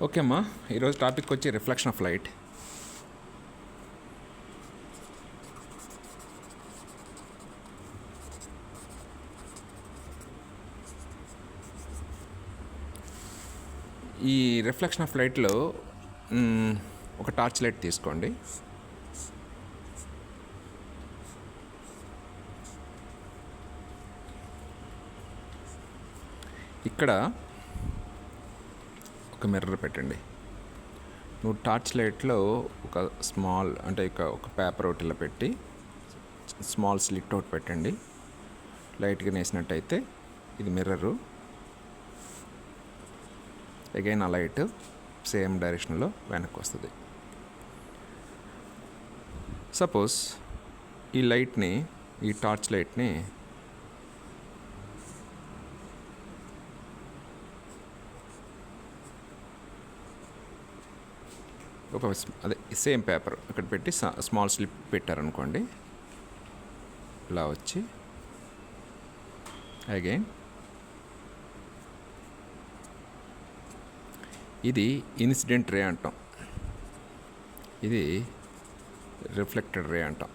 Okay అమ్మా, ఈరోజు topic వచ్చి రిఫ్లెక్షన్ ఆఫ్ లైట్. ఈ రిఫ్లెక్షన్ ఆఫ్ లైట్లో ఒక టార్చ్ లైట్ తీసుకోండి. ఇక్కడ ఒక మిర్రర్ పెట్టండి. నువ్వు టార్చ్ లైట్లో ఒక స్మాల్ అంటే ఒక పేపర్ ఒకటి ఇలా పెట్టి స్మాల్ స్లిట్ ఒకటి పెట్టండి. లైట్గా వేసినట్టయితే ఇది మిర్రరు. అగైన్ ఆ లైట్ సేమ్ డైరెక్షన్లో వెనక్కి వస్తుంది. సపోజ్ ఈ టార్చ్ లైట్ని అదే సేమ్ పేపర్ అక్కడ పెట్టి స్మాల్ స్లిప్ పెట్టారనుకోండి, ఇలా వచ్చి అగైన్ ఇది ఇన్సిడెంట్ రే అంటాం, ఇది రిఫ్లెక్టెడ్ రే అంటాం.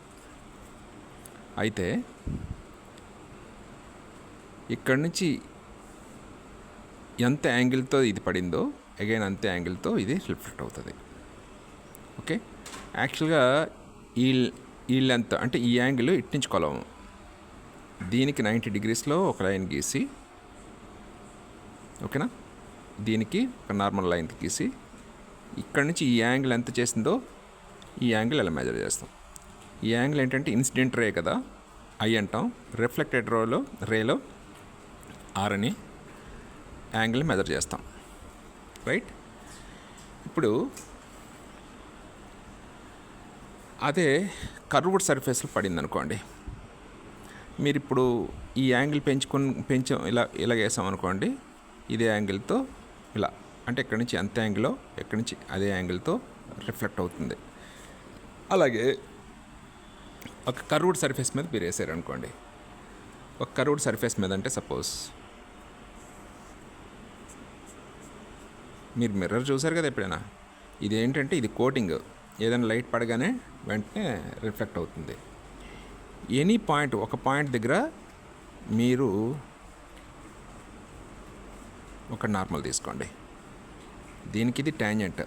అయితే ఇక్కడి నుంచి ఎంత యాంగిల్తో ఇది పడిందో అగైన్ అంతే యాంగిల్తో ఇది రిఫ్లెక్ట్ అవుతుంది. ఓకే, యాక్చువల్గా ఈ లెంత్ అంటే ఈ యాంగిల్ ఇట్టించి కొలము. దీనికి 90 degreesలో ఒక లైన్ గీసి, ఓకేనా, దీనికి ఒక నార్మల్ లైన్ గీసి ఇక్కడ నుంచి ఈ యాంగిల్ ఎంత చేసిందో ఈ యాంగిల్ ఎలా మెజర్ చేస్తాం. ఈ యాంగిల్ ఏంటంటే ఇన్సిడెంట్ రే కదా, ఐ అంటాం. రిఫ్లెక్టెడ్ రేలో ఆర్ అని యాంగిల్ మెజర్ చేస్తాం, రైట్. ఇప్పుడు అదే కర్వ్డ్ సర్ఫేస్లో పడింది అనుకోండి, మీరు ఇప్పుడు ఈ యాంగిల్ ఇలా వేసామనుకోండి, ఇదే యాంగిల్తో ఇలా అంటే ఇక్కడి నుంచి ఎంత యాంగిల్లో ఎక్కడి నుంచి అదే యాంగిల్తో రిఫ్లెక్ట్ అవుతుంది. అలాగే ఒక కర్వ్డ్ సర్ఫేస్ మీద మీరు వేసారనుకోండి, ఒక కర్వ్డ్ సర్ఫేస్ మీద అంటే సపోజ్ మీరు మిర్రర్ చూసారు కదా ఎప్పుడైనా, ఇదేంటంటే ఇది కోటింగ్, ఏదైనా లైట్ పడగానే వెంటనే రిఫ్లెక్ట్ అవుతుంది. ఎనీ పాయింట్, ఒక పాయింట్ దగ్గర మీరు ఒక నార్మల్ తీసుకోండి, దీనికి ఇది ట్యాంజెంట్.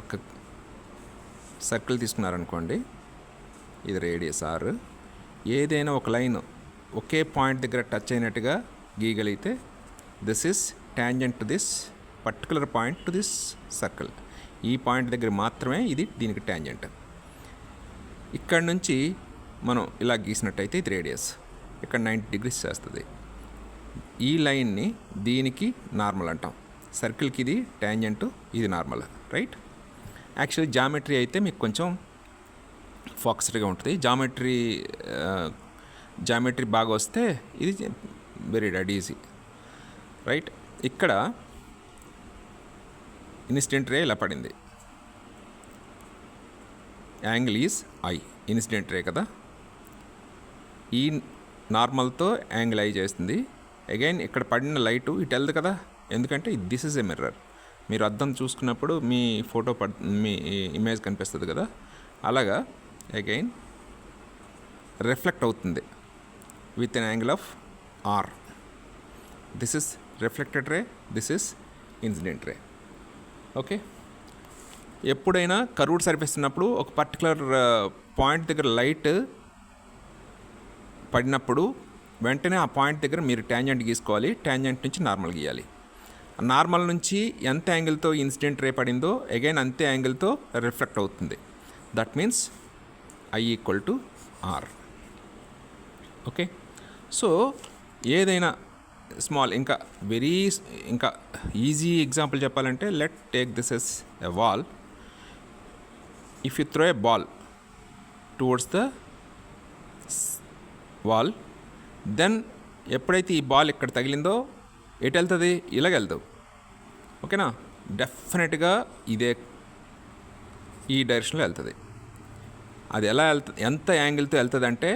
ఒక సర్కిల్ తీసుకున్నారనుకోండి, ఇది రేడియస్ ఆర్. ఏదైనా ఒక లైన్ ఒకే పాయింట్ దగ్గర టచ్ అయినట్టుగా గీయగలిగితే this is tangent to this particular point to this circle. ఈ పాయింట్ దగ్గర మాత్రమే ఇది దీనికి ట్యాంజెంట్. ఇక్కడ నుంచి మనం ఇలా గీసినట్టయితే ఇది రేడియస్, ఇక్కడ 90 degrees చేస్తుంది. ఈ లైన్ని దీనికి నార్మల్ అంటాం, సర్కిల్కి ఇది ట్యాంజెంట్, ఇది నార్మల్, రైట్. యాక్చువల్లీ జామెట్రీ అయితే మీకు కొంచెం ఫోకస్డ్గా ఉంటుంది. జామెట్రీ బాగా వస్తే ఇది వెరీ ఈజీ, రైట్. ఇక్కడ ఇన్సిడెంట్ రే ఇలా పడింది, angle is I, incident ray కదా, ఈ నార్మల్తో యాంగిల్ ఐ చేస్తుంది. అగైన్ ఇక్కడ పడిన లైటు ఇటు వెళ్దు కదా, ఎందుకంటే దిస్ ఈజ్ ఎ మిర్రర్. మీరు అద్దం చూసుకున్నప్పుడు మీ మీ ఇమేజ్ కనిపిస్తుంది కదా, అలాగా అగైన్ రిఫ్లెక్ట్ అవుతుంది with an angle of R. This is reflected ray, this is incident ray. Okay, ఎప్పుడైనా కర్వ్డ్ సర్ఫేస్ ఉన్నప్పుడు ఒక పర్టికులర్ పాయింట్ దగ్గర లైట్ పడినప్పుడు వెంటనే ఆ పాయింట్ దగ్గర మీరు ట్యాంజెంట్ గీసుకోవాలి, ట్యాంజెంట్ నుంచి నార్మల్ గీయాలి. నార్మల్ నుంచి ఎంత యాంగిల్తో ఇన్సిడెంట్ రే పడిందో అగైన్ అంతే యాంగిల్తో రిఫ్లెక్ట్ అవుతుంది. That means I equal to R. Okay, so ఏదైనా స్మాల్ ఇంకా ఈజీ ఎగ్జాంపుల్ చెప్పాలంటే let take this as a wall. If you throw a ball towards the wall, then ఎప్పుడైతే ఈ బాల్ ఇక్కడ తగిలిందో ఎటు వెళ్తుంది, ఇలాగ వెళ్తావు, ఓకేనా. డెఫినెట్గా ఈ డైరెక్షన్లో వెళ్తుంది. అది ఎలా వెళ్తుంది, ఎంత యాంగిల్తో వెళ్తుంది అంటే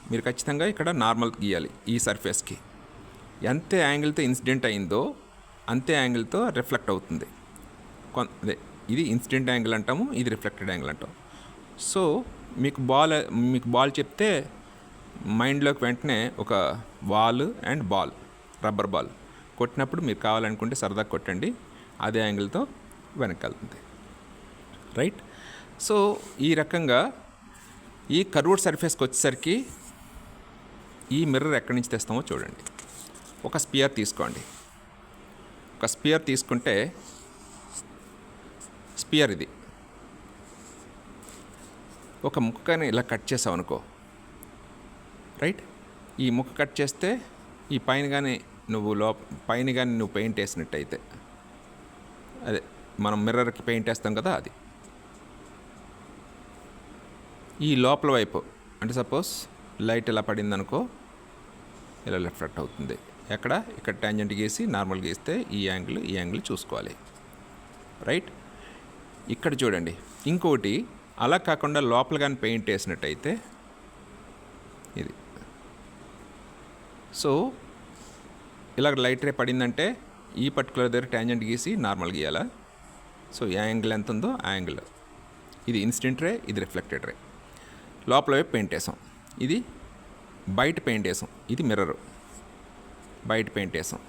మీరు ఖచ్చితంగా ఇక్కడ నార్మల్ గీయాలి. ఈ సర్ఫేస్కి ఎంత యాంగిల్తో ఇన్సిడెంట్ అయిందో అంతే యాంగిల్తో రిఫ్లెక్ట్ అవుతుంది. అదే ఇది ఇన్సిడెంట్ యాంగిల్ అంటాము, ఇది రిఫ్లెక్టెడ్ యాంగిల్ అంటాం. సో మీకు బాల్ చెప్తే మైండ్లోకి వెంటనే ఒక ball and ball, rubber ball కొట్టినప్పుడు మీరు కావాలనుకుంటే సరదాగా కొట్టండి, అదే యాంగిల్తో వెనక్కి వెళ్తుంది. రైట్. సో ఈ రకంగా ఈ కర్వ్డ్ సర్ఫేస్కి వచ్చేసరికి ఈ మిర్రర్ ఎక్కడి నుంచి తెస్తామో చూడండి. ఒక స్పియర్ తీసుకోండి. ఒక స్పియర్ తీసుకుంటే స్పియర్ ఇది ఒక ముక్కని ఇలా కట్ చేసావు అనుకో. రైట్. ఈ ముక్క కట్ చేస్తే ఈ పైన కానీ నువ్వు పెయింట్ వేసినట్టయితే, అదే మనం మిర్రర్కి పెయింట్ వేస్తాం కదా, అది ఈ లోపల వైపు అంటే సపోజ్ లైట్ ఇలా పడిందనుకో, ఇలా రిఫ్లెక్ట్ అవుతుంది. ఇక్కడ ట్యాంజెంట్ గీసి నార్మల్ గీస్తే ఈ యాంగిల్ చూసుకోవాలి. రైట్. ఇక్కడ చూడండి, ఇంకోటి అలా కాకుండా లోపల కానీ పెయింట్ వేసినట్టయితే ఇది. సో ఇలా లైట్ రే పడిందంటే ఈ పర్టికులర్ దగ్గర ట్యాంజెంట్ గీసి నార్మల్ గీయాలా. సో ఏ యాంగిల్ ఎంత ఉందో ఆ యాంగిల్. ఇది ఇన్సిడెంట్ రే, ఇది రిఫ్లెక్టెడ్ రే. లోపల వైపు పెయింట్ వేసాం, ఇది బయట పెయింట్ వేసాం, ఇది మిర్రరు. బయట పెయింట్ వేసాం,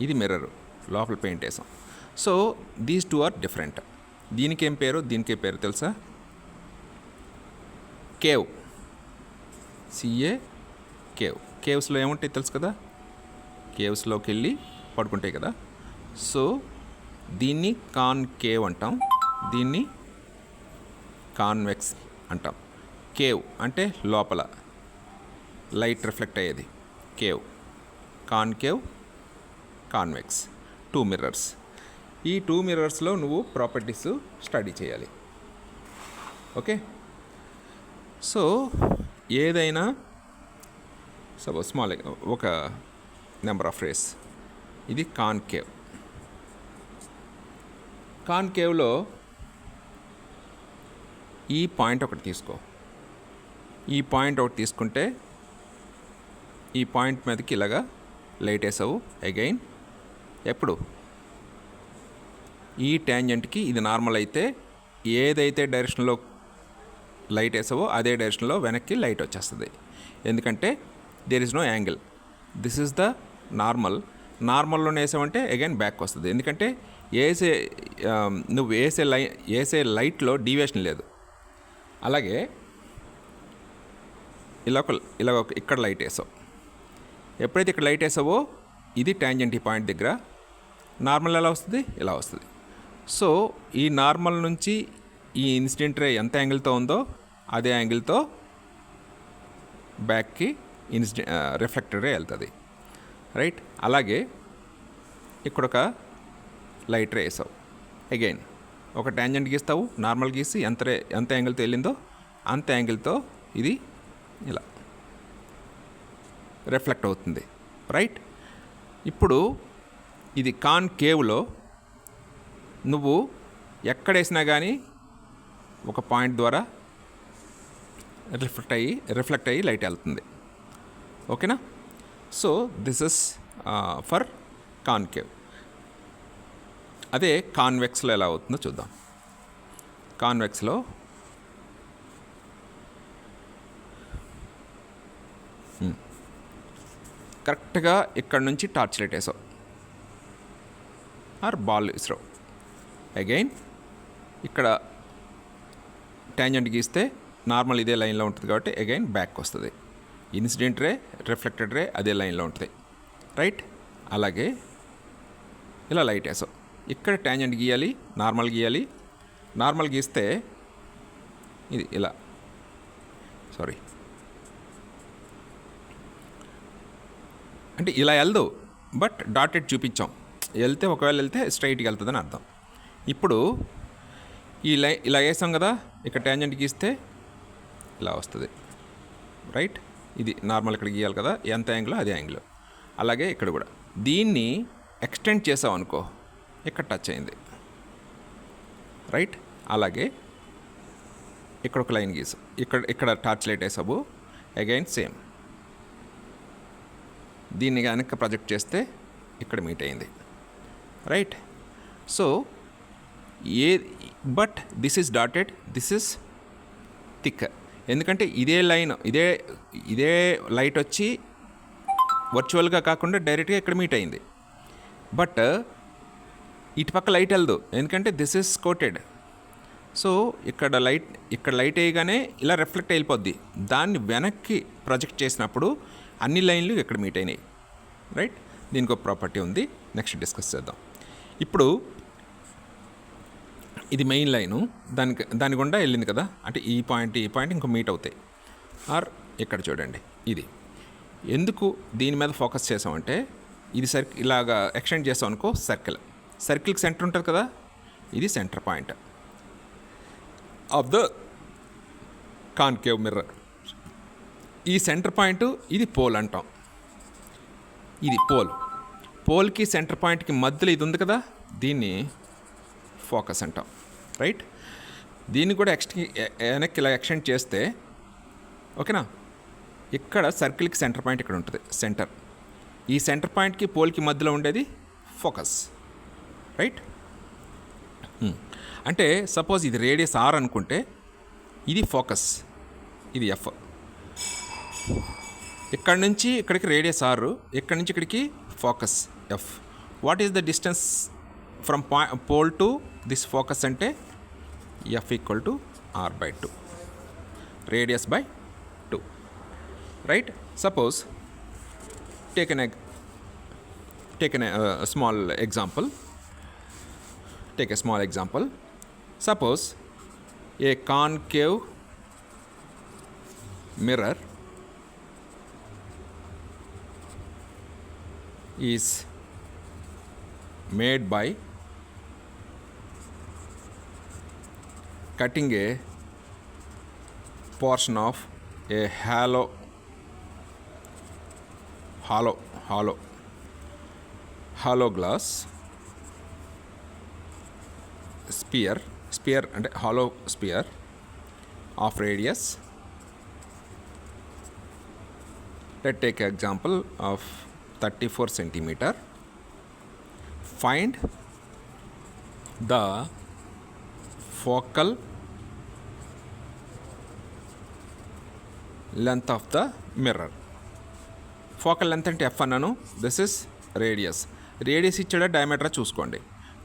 ఇది మిర్రరు. లోపల పెయింట్ వేసాం. So these two are different. దీనికేం పేరు తెలుసా? కేవ్. కేవ్. కేవ్స్లో ఏముంటాయి తెలుసు కదా, కేవ్స్లోకి వెళ్ళి పడుకుంటాయి కదా. సో దీన్ని కాన్కేవ్ అంటాం, దీన్ని కాన్వెక్స్ అంటాం. కేవ్ అంటే లోపల లైట్ రిఫ్లెక్ట్ అయ్యేది కేవ్. Concave, convex, 2 mirrors. ఈ 2 మిర్రర్స్లో నువ్వు ప్రాపర్టీస్ స్టడీ చేయాలి. ఓకే. సో ఏదైనా సపోజ్ స్మాల్ ఒక నెంబర్ ఆఫ్ రేస్, ఇది కాన్కేవ్. కాన్కేవ్లో ఈ పాయింట్ ఒకటి తీసుకో. ఈ పాయింట్ ఒకటి తీసుకుంటే ఈ పాయింట్ మీదకి ఇలాగా లైట్ వేసావు. అగైన్ ఎప్పుడు ఈ ట్యాంజెంట్కి ఇది నార్మల్ అయితే ఏదైతే డైరెక్షన్లో లైట్ వేసావో అదే డైరెక్షన్లో వెనక్కి లైట్ వచ్చేస్తుంది. ఎందుకంటే there is no angle. This is the normal. నార్మల్లోనే వేసావంటే అగైన్ బ్యాక్ వస్తుంది. ఎందుకంటే నువ్వు వేసే లైట్లో డీవియేషన్ లేదు. అలాగే ఇలా ఇక్కడ లైట్ వేసావు. ఎప్పుడైతే ఇక్కడ లైట్ వేసావో ఇది ట్యాంజెంట్ ఈ పాయింట్ దగ్గర. నార్మల్ ఎలా వస్తుంది? ఇలా వస్తుంది. సో ఈ నార్మల్ నుంచి ఈ ఇన్సిడెంట్ రే ఎంత యాంగిల్తో ఉందో అదే యాంగిల్తో బ్యాక్కి రిఫ్లెక్టెడ్ రే వెళ్తుంది. రైట్. అలాగే ఇక్కడ ఒక లైట్ రే వేసావు. అగైన్ ఒక ట్యాంజెంట్ గీస్తావు, నార్మల్ గీసి ఎంత యాంగిల్తో వెళ్ళిందో అంత యాంగిల్తో ఇది ఇలా రిఫ్లెక్ట్ అవుతుంది. రైట్. ఇప్పుడు ఇది కాన్కేవ్లో నువ్వు ఎక్కడేసినా కానీ ఒక పాయింట్ ద్వారా రిఫ్లెక్ట్ అయ్యి లైట్ వెళ్తుంది. ఓకేనా. So this is for concave. అదే కాన్వెక్స్లో ఎలా అవుతుందో చూద్దాం. కాన్వెక్స్లో కరెక్ట్గా ఇక్కడ నుంచి టార్చ్ లైట్ వేసావు ఆర్ బాల్ విసిరావు. అగైన్ ఇక్కడ ట్యాంజెంట్ గీస్తే నార్మల్ ఇదే లైన్లో ఉంటుంది కాబట్టి అగైన్ బ్యాక్ వస్తుంది. ఇన్సిడెంట్ రే, రిఫ్లెక్టెడ్ రే అదే లైన్లో ఉంటుంది. రైట్. అలాగే ఇలా లైట్ వేసావు. ఇక్కడ ట్యాంజెంట్ గీయాలి, నార్మల్ గీయాలి. నార్మల్ గీస్తే ఇది ఇలా అంటే ఇలా వెళ్దు, బట్ డాటెడ్ చూపించాం. ఒకవేళ వెళ్తే స్ట్రైట్గా వెళ్తుందని అర్థం. ఇప్పుడు ఇలా వేసాం కదా, ఇక్కడ ట్యాంజెంట్ గీస్తే ఇలా వస్తుంది. రైట్. ఇది నార్మల్ ఇక్కడ గీయాలి కదా, ఎంత యాంగిల్ అదే యాంగిల్. అలాగే ఇక్కడ కూడా దీన్ని ఎక్స్టెండ్ చేసాం అనుకో, ఇక్కడ టచ్ అయింది. రైట్. అలాగే ఇక్కడ ఒక లైన్ గీసు, ఇక్కడ టార్చ్ లైట్ వేసావు. అగైన్ సేమ్ దీన్ని కనుక ప్రొజెక్ట్ చేస్తే ఇక్కడ మీట్ అయింది. Right. So A but this is dotted, this is thick. ఎందుకంటే ఇదే లైన్ ఇదే లైట్ వచ్చి వర్చువల్గా కాకుండా డైరెక్ట్గా ఇక్కడ మీట్ అయింది. బట్ ఇటు పక్క లైట్ వెళ్దు, ఎందుకంటే దిస్ ఈజ్ కోటెడ్. సో ఇక్కడ లైట్ వేయగానే ఇలా రిఫ్లెక్ట్ అయిపోద్ది. దాన్ని వెనక్కి ప్రొజెక్ట్ చేసినప్పుడు అన్ని లైన్లు ఇక్కడ మీట్ అయినాయి. రైట్, దీనికి ఒక ప్రాపర్టీ ఉంది, నెక్స్ట్ డిస్కస్ చేద్దాం. ఇప్పుడు ఇది మెయిన్ లైను, దాని గుండా వెళ్ళింది కదా, అంటే ఈ పాయింట్ ఇంకో మీట్ అవుతాయి. ఆర్ ఇక్కడ చూడండి, ఇది ఎందుకు దీని మీద ఫోకస్ చేసామంటే, ఇది ఇలాగా ఎక్స్టెండ్ చేసాం అనుకో, సర్కిల్కి సెంటర్ ఉంటుంది కదా, ఇది centre point of the concave mirror. ఈ సెంటర్ పాయింట్ ఇది పోల్ అంటాం. ఇది పోల్కి సెంటర్ పాయింట్కి మధ్యలో ఇది ఉంది కదా, దీన్ని ఫోకస్ అంటాం. రైట్, దీన్ని కూడా వెనక్కి ఇలా ఎక్స్టెండ్ చేస్తే, ఓకేనా, ఇక్కడ సర్కిల్కి సెంటర్ పాయింట్ ఇక్కడ ఉంటుంది, సెంటర్. ఈ సెంటర్ పాయింట్కి పోల్కి మధ్యలో ఉండేది ఫోకస్. రైట్, అంటే సపోజ్ ఇది రేడియస్ ఆర్ అనుకుంటే, ఇది ఫోకస్, ఇది ఎఫ్. ఇక్కడ నుంచి ఇక్కడికి రేడియస్ ఆర్, ఇక్కడ నుంచి ఇక్కడికి focus F. What is the distance from pole to this focus అంటే F equal to R by 2, radius by 2. Right, suppose take a small example. Take a small example. Suppose a concave mirror is made by cutting a portion of a hollow glass sphere అంటే hollow sphere of radius. Let's take an example of 34 centimeter. Find the focal length of the mirror. Focal length అంటే F అన్నాను, this is radius ఇచ్చాడా diameter చూసుకోండి.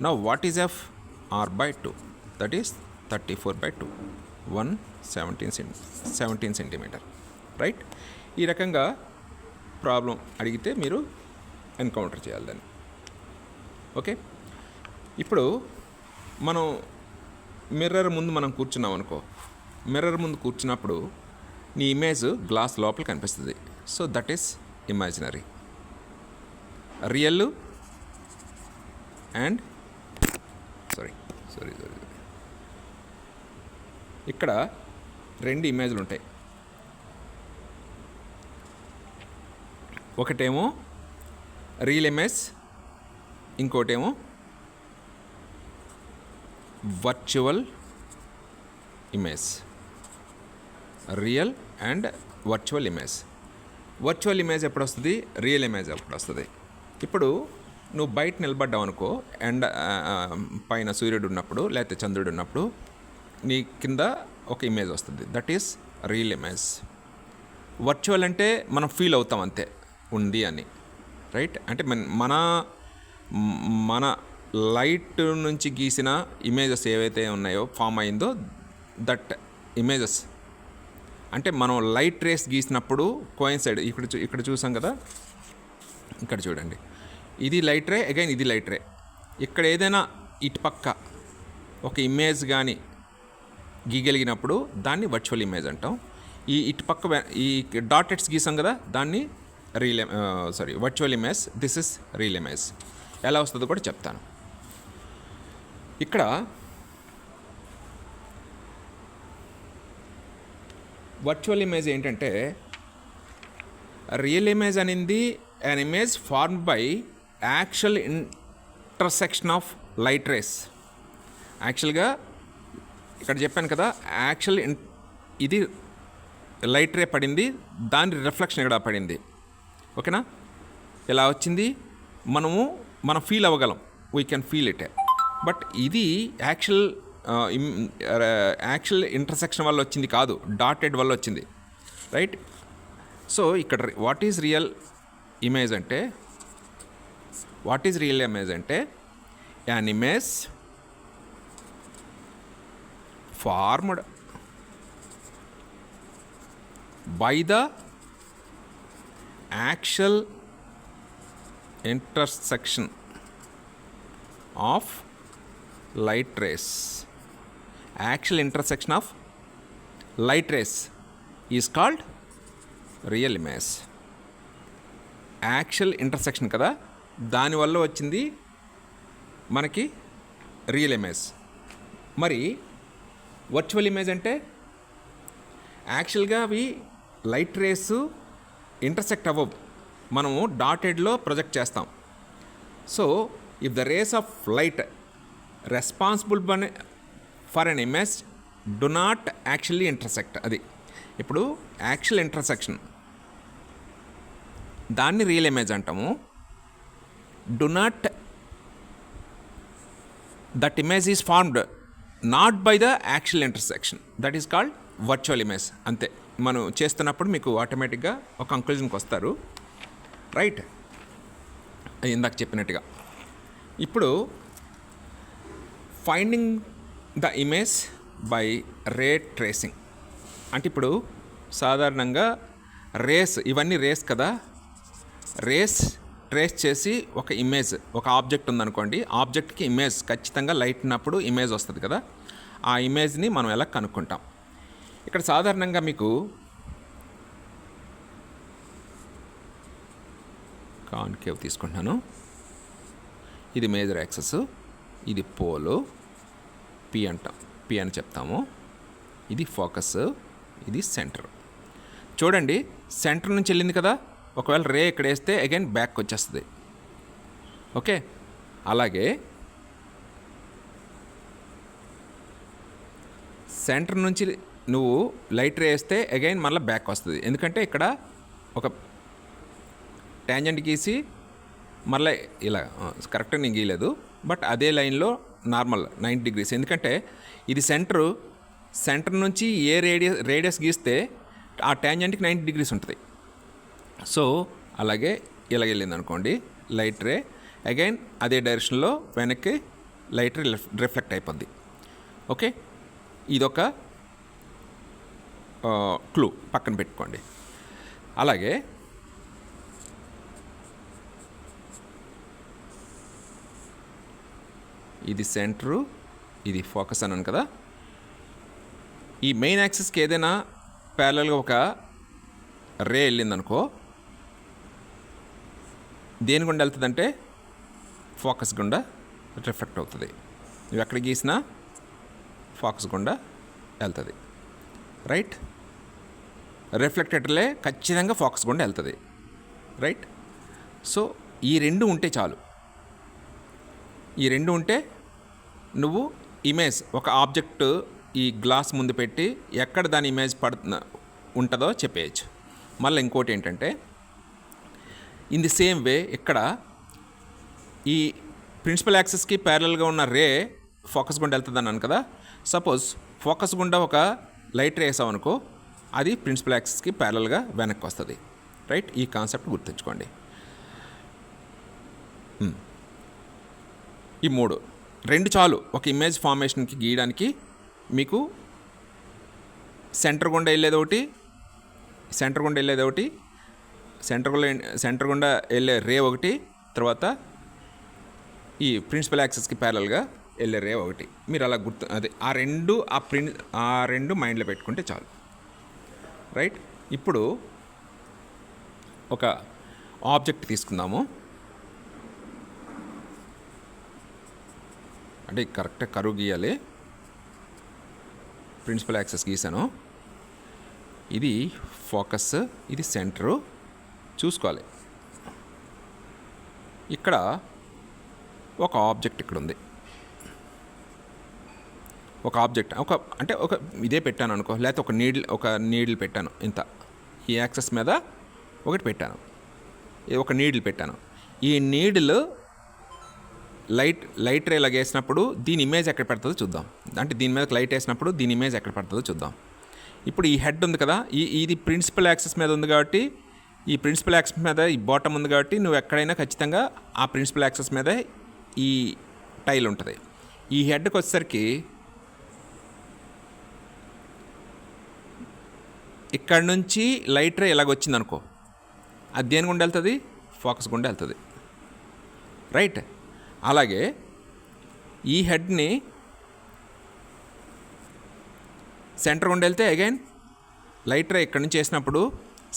Now what is F? R by 2, that is 34/2, 117 centimetre. Right, ఈ రకంగా problem అడిగితే మీరు encounter చేయాలి దాన్ని. ఓకే, ఇప్పుడు మనం మిర్రర్ ముందు మనం కూర్చున్నాం అనుకో, మిర్రర్ ముందు కూర్చున్నప్పుడు నీ ఇమేజ్ గ్లాస్ లోపల కనిపిస్తుంది. So that is imaginary. Real and sorry ఇక్కడ 2 ఇమేజ్లు ఉంటాయి. ఒకటేమో రియల్ ఇమేజ్, ఇంకోటేమో virtual image. Real and virtual image. Virtual image ఎప్పుడు వస్తుంది, రియల్ ఇమేజ్ ఎప్పుడు వస్తుంది? ఇప్పుడు నువ్వు బయట నిలబడ్డావు అనుకో, అండ్ పైన సూర్యుడు ఉన్నప్పుడు లేకపోతే చంద్రుడు ఉన్నప్పుడు నీ కింద ఒక ఇమేజ్ వస్తుంది, that is real image. Virtual అంటే మనం ఫీల్ అవుతాం అంతే ఉంది అని. రైట్, అంటే మన లైట్ నుంచి గీసిన ఇమేజెస్ ఏవైతే ఉన్నాయో, ఫామ్ అయిందో, దట్ ఇమేజెస్ అంటే మనం లైట్ రేస్ గీసినప్పుడు కోయిన్సైడ్. ఇక్కడ చూసాం కదా, ఇక్కడ చూడండి, ఇది లైట్ రే, అగైన్ ఇది లైట్ రే. ఇక్కడ ఏదైనా ఇటు పక్క ఒక ఇమేజ్ కానీ గీయగలిగినప్పుడు దాన్ని వర్చువల్ ఇమేజ్ అంటాం. ఈ ఇటు పక్క ఈ డాటెడ్స్ గీసాం కదా, దాన్ని virtual image. This is real image. ఎలా వస్తుందో కూడా చెప్తాను. ఇక్కడ వర్చువల్ ఇమేజ్ ఏంటంటే, రియల్ ఇమేజ్ అనేది an image formed by actual intersection of light rays. యాక్చువల్గా ఇక్కడ చెప్పాను కదా, ఇది లైట్ రే పడింది, దాని రిఫ్లెక్షన్ ఇక్కడ పడింది. ఓకేనా, ఇలా వచ్చింది, మనం ఫీల్ అవ్వగలం, we can feel it. But ఇది యాక్చువల్ ఇంటర్సెక్షన్ వల్ల వచ్చింది కాదు, డాటెడ్ వల్ల వచ్చింది, రైట్? సో ఇక్కడ వాట్ ఈజ్ రియల్ ఇమేజ్ అంటే an image formed by the actual intersection of light rays. Actual intersection of light rays is called real image. Actual intersection కదా, దానివల్ల వచ్చింది మనకి రియల్ ఇమేజ్. మరి వర్చువల్ ఇమేజ్ అంటే యాక్చువల్గా అవి లైట్ రేస్ ఇంటర్సెక్ట్ అవ్వవు, మనము డాటెడ్లో ప్రొజెక్ట్ చేస్తాం. So if the rays of light responsible for an image do not actually intersect, అది ఇప్పుడు యాక్చువల్ ఇంటర్సెక్షన్, దాన్ని రియల్ ఇమేజ్ అంటాము. Do not, that image is formed not by the actual intersection, that is called virtual image. అంతే, మనం చేస్తున్నప్పుడు మీకు ఆటోమేటిక్గా ఒక కంక్లూజన్కి వస్తారు, రైట్? ఇందాక చెప్పినట్టుగా. ఇప్పుడు finding the image by ray tracing అంటే, ఇప్పుడు సాధారణంగా రేస్, ఇవన్నీ రేస్ కదా, రేస్ ట్రేస్ చేసి ఒక ఇమేజ్, ఒక ఆబ్జెక్ట్ ఉందనుకోండి, ఆబ్జెక్ట్కి ఇమేజ్ ఖచ్చితంగా లైట్ ఉన్నప్పుడు ఇమేజ్ వస్తుంది కదా, ఆ ఇమేజ్ని మనం ఎలా కనుక్కుంటాం. ఇక్కడ సాధారణంగా మీకు కాన్కేవ్ తీసుకుంటున్నాను, ఇది మేజర్ యాక్సెస్, ఇది పోలు, పి అంటాం, పి అని చెప్తాము, ఇది ఫోకస్, ఇది సెంటర్. చూడండి, సెంటర్ నుంచి వెళ్ళింది కదా, ఒకవేళ రే ఇక్కడ వేస్తే అగైన్ బ్యాక్ వచ్చేస్తుంది, ఓకే? అలాగే సెంటర్ నుంచి నువ్వు లైట్ రే వేస్తే అగైన్ మళ్ళీ బ్యాక్ వస్తుంది, ఎందుకంటే ఇక్కడ ఒక ట్యాంజెంట్ గీసి మళ్ళీ ఇలా కరెక్ట్గా నేను గీయలేదు, బట్ అదే లైన్లో నార్మల్ 90 degrees, ఎందుకంటే ఇది సెంటర్ నుంచి ఏ రేడియస్ గీస్తే ఆ ట్యాంజెంట్కి 90 degrees ఉంటుంది. సో అలాగే ఇలా వెళ్ళింది అనుకోండి లైట్ రే, అగైన్ అదే డైరెక్షన్లో వెనక్కి లైట్ రే రిఫ్లెక్ట్ అయిపోద్ది, ఓకే? ఇదొక క్లూ పక్కన పెట్టుకోండి. అలాగే ఇది సెంటరు, ఇది ఫోకస్ అన్నాను కదా. ఈ మెయిన్ యాక్సిస్కి ఏదైనా ప్యారలల్గా ఒక రే వెళ్ళిందనుకో, దేని గుండా వెళ్తుందంటే ఫోకస్ గుండా రిఫ్లెక్ట్ అవుతుంది. నువ్వు ఎక్కడ గీసినా ఫోకస్ గుండా వెళ్తుంది, రైట్? రిఫ్లెక్టెడ్లే ఖచ్చితంగా ఫోకస్ గుండా వెళ్తుంది, రైట్? సో ఈ రెండు ఉంటే చాలు. ఈ రెండు ఉంటే నువ్వు ఇమేజ్, ఒక ఆబ్జెక్ట్ ఈ గ్లాస్ ముందు పెట్టి ఎక్కడ దాని ఇమేజ్ ఉంటుందో చెప్పేయచ్చు. మళ్ళీ ఇంకోటి ఏంటంటే, ఇన్ ది సేమ్ వే ఇక్కడ ఈ ప్రిన్సిపల్ యాక్సిస్కి ప్యారలల్గా ఉన్న రే ఫోకస్ గుండా వెళ్తుంది అన్నాను కదా. సపోజ్ ఫోకస్ గుండా ఒక లైట్ రే వేసామనుకో, అది ప్రిన్సిపల్ యాక్సిస్కి ప్యారలల్గా వెనక్కి వస్తుంది, రైట్? ఈ కాన్సెప్ట్ గుర్తుంచుకోండి. ఈ రెండు చాలు ఒక ఇమేజ్ ఫార్మేషన్కి గీయడానికి. మీకు సెంటర్ గుండా వెళ్ళేది ఒకటి, సెంటర్ గుండా వెళ్ళే రే ఒకటి, తర్వాత ఈ ప్రిన్సిపల్ యాక్సిస్కి ప్యారలల్గా వెళ్ళే రే ఒకటి. మీరు అలా అదే ఆ రెండు మైండ్లో పెట్టుకుంటే చాలు, రైట్? ఇప్పుడు ఒక ఆబ్జెక్ట్ తీసుకుందాము. అంటే కరెక్ట్గా కరువు గీయాలి. ప్రిన్సిపల్ యాక్సెస్ గీసాను, ఇది ఫోకస్, ఇది సెంటరు. చూసుకోవాలి, ఇక్కడ ఒక ఆబ్జెక్ట్ ఇక్కడ ఉంది. ఒక ఆబ్జెక్ట్ ఒక ఇదే పెట్టాను అనుకో, లేకపోతే ఒక నీడిల్ పెట్టాను, ఇంత ఈ యాక్సెస్ మీద ఒకటి పెట్టాను, ఒక నీడిల్ పెట్టాను. ఈ నీడిల్ లైట్ రే ఇలాగ వేసినప్పుడు దీని ఇమేజ్ ఎక్కడ పడుతుందో చూద్దాం. అంటే దీని మీద లైట్ వేసినప్పుడు దీని ఇమేజ్ ఎక్కడ పడుతుందో చూద్దాం. ఇప్పుడు ఈ హెడ్ ఉంది కదా, ఇది ప్రిన్సిపల్ యాక్సెస్ మీద ఉంది కాబట్టి, ఈ ప్రిన్సిపల్ యాక్సెస్ మీద ఈ బాటమ్ ఉంది కాబట్టి నువ్వు ఎక్కడైనా ఖచ్చితంగా ఆ ప్రిన్సిపల్ యాక్సెస్ మీద ఈ టైల్ ఉంటుంది. ఈ హెడ్కి వచ్చేసరికి ఇక్కడ నుంచి లైట్ రే ఇలాగ వచ్చింది అనుకో, అది దేని గుండా వెళ్తుంది? ఫోకస్ గుండా వెళ్తుంది, రైట్. అలాగే ఈ హెడ్ని సెంటర్ గుండా వెళ్తే అగైన్ లైట్ రే ఇక్కడ నుంచి వేసినప్పుడు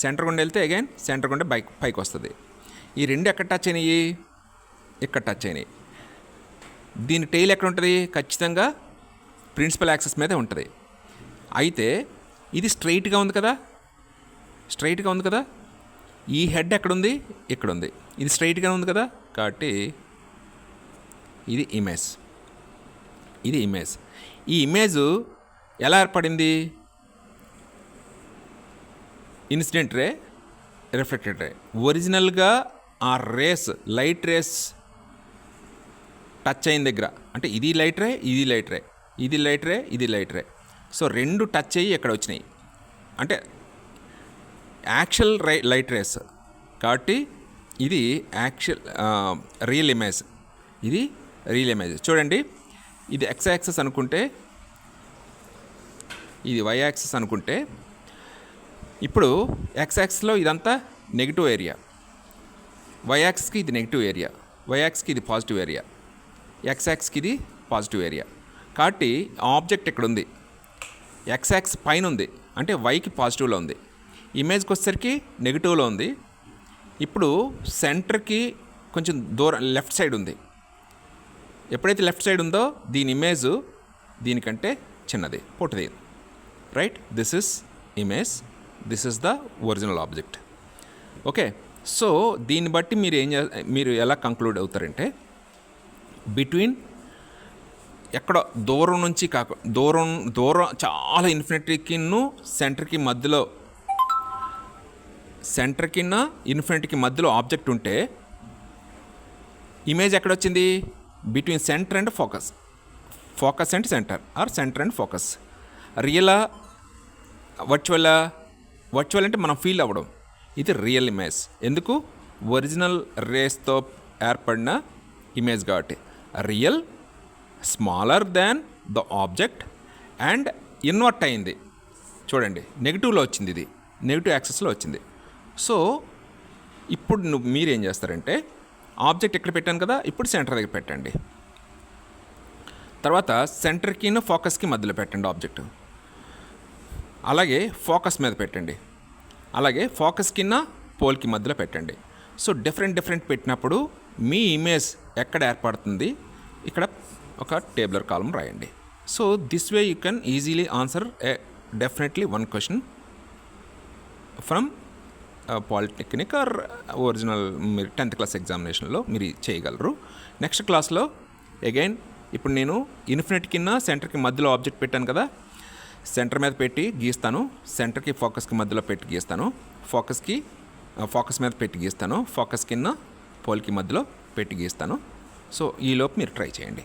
సెంటర్ గుండా వెళ్తే అగైన్ సెంటర్ గుండా పైకి వస్తుంది. ఈ రెండు ఎక్కడ టచ్ అయినాయి? ఇక్కడ టచ్ అయినాయి. దీని టైల్ ఎక్కడ ఉంటుంది? ఖచ్చితంగా ప్రిన్సిపల్ యాక్సెస్ మీదే ఉంటుంది. అయితే ఇది స్ట్రైట్గా ఉంది కదా, ఈ హెడ్ ఎక్కడుంది? ఇక్కడ ఉంది. ఇది స్ట్రైట్గా ఉంది కదా, కాబట్టి ఇది ఇమేజ్. ఈ ఇమేజ్ ఎలా ఏర్పడింది? ఇన్సిడెంట్ రే, రిఫ్లెక్టెడ్ రే. ఒరిజినల్గా ఆ రేస్, లైట్ రేస్ టచ్ అయిన దగ్గర, అంటే ఇది లైట్ రే, సో రెండు టచ్ అయ్యి ఇక్కడ వచ్చినాయి. అంటే యాక్చువల్ లైట్ రేస్ కాబట్టి ఇది రియల్ ఇమేజ్. చూడండి, ఇది ఎక్స్ యాక్సెస్ అనుకుంటే, ఇది వై యాక్సెస్ అనుకుంటే, ఇప్పుడు ఎక్స్ యాక్సెస్లో ఇదంతా నెగిటివ్ ఏరియా, వై యాక్సెస్కి ఇది నెగిటివ్ ఏరియా, వై యాక్సెస్కి ఇది పాజిటివ్ ఏరియా, ఎక్స్ యాక్సెస్కి ఇది పాజిటివ్ ఏరియా. కాబట్టి ఆబ్జెక్ట్ ఇక్కడ ఉంది, ఎక్స్ యాక్సెస్ పైన ఉంది, అంటే వైకి పాజిటివ్లో ఉంది. ఇమేజ్కి వచ్చేసరికి నెగిటివ్లో ఉంది. ఇప్పుడు సెంటర్కి కొంచెం దూరం లెఫ్ట్ సైడ్ ఉంది. ఎప్పుడైతే లెఫ్ట్ సైడ్ ఉందో దీని ఇమేజ్ దీనికంటే చిన్నది, పొట్టిది, right. This is image, this is the original object. Okay, so దీన్ని బట్టి మీరు ఎలా కంక్లూడ్ అవుతారంటే, బిట్వీన్ ఎక్కడో దూరం నుంచి దూరం చాలా ఇన్ఫినిటీకిను ఇన్ఫినిటీకి మధ్యలో ఆబ్జెక్ట్ ఉంటే ఇమేజ్ ఎక్కడొచ్చింది? Between centre and focus and centre, or centre and focus. రియలా వర్చువల్ అంటే మనం ఫీల్ అవ్వడం, ఇది రియల్ ఇమేజ్. ఎందుకు? ఒరిజినల్ రేస్తో ఏర్పడిన ఇమేజ్ కాబట్టి. Real smaller than the object and invert అయింది. చూడండి, నెగిటివ్లో వచ్చింది, ఇది నెగిటివ్ యాక్సెస్లో వచ్చింది. సో ఇప్పుడు మీరేం చేస్తారంటే, ఆబ్జెక్ట్ ఎక్కడ పెట్టాను కదా, ఇప్పుడు సెంటర్ దగ్గర పెట్టండి. తర్వాత సెంటర్కి ఫోకస్కి మధ్యలో పెట్టండి ఆబ్జెక్ట్. అలాగే ఫోకస్ మీద పెట్టండి. అలాగే ఫోకస్కి పోల్కి మధ్యలో పెట్టండి. సో డిఫరెంట్ పెట్టినప్పుడు మీ ఇమేజ్ ఎక్కడ ఏర్పడుతుంది? ఇక్కడ ఒక టేబులర్ కాలం రాయండి. So this way you can easily answer definitely one question from polytechnic or original మీరు 10th క్లాస్ ఎగ్జామినేషన్లో మీరు చేయగలరు. నెక్స్ట్ క్లాస్లో అగైన్ ఇప్పుడు నేను ఇన్ఫినిట్ కింద సెంటర్కి మధ్యలో ఆబ్జెక్ట్ పెట్టాను కదా, సెంటర్ మీద పెట్టి గీస్తాను, సెంటర్కి ఫోకస్కి మధ్యలో పెట్టి గీస్తాను, ఫోకస్ మీద పెట్టి గీస్తాను, ఫోకస్ కింద పోల్కి మధ్యలో పెట్టి గీస్తాను. సో ఈలోపు మీరు ట్రై చేయండి.